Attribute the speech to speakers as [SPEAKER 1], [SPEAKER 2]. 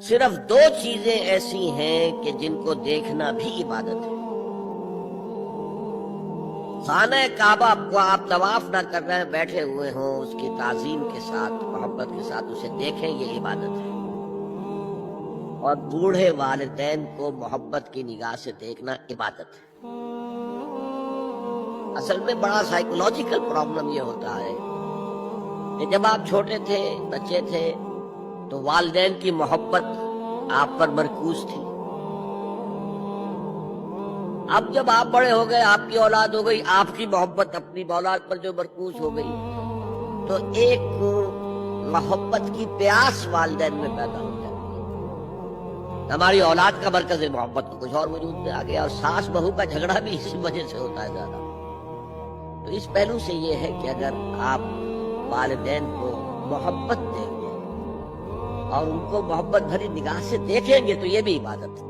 [SPEAKER 1] صرف دو چیزیں ایسی ہیں کہ جن کو دیکھنا بھی عبادت ہے۔ خانہ کعبہ کو آپ طواف نہ کر رہے ہیں، بیٹھے ہوئے ہوں، اس کی تعظیم کے ساتھ، محبت کے ساتھ اسے دیکھیں، یہ عبادت ہے۔ اور بوڑھے والدین کو محبت کی نگاہ سے دیکھنا عبادت ہے۔ اصل میں بڑا سائیکولوجیکل پرابلم یہ ہوتا ہے کہ جب آپ چھوٹے تھے، بچے تھے، تو والدین کی محبت آپ پر مرکوز تھی۔ اب جب آپ بڑے ہو گئے، آپ کی اولاد ہو گئی، آپ کی محبت اپنی اولاد پر جو مرکوز ہو گئی، تو ایک محبت کی پیاس والدین میں پیدا ہو جاتی ہے۔ ہماری اولاد کا مرکز محبت کو کچھ اور وجود میں آ گیا، اور ساس بہو کا جھگڑا بھی اسی وجہ سے ہوتا ہے زیادہ۔ تو اس پہلو سے یہ ہے کہ اگر آپ والدین کو محبت دیں گے اور ان کو محبت بھری نگاہ سے دیکھیں گے تو یہ بھی عبادت ہے۔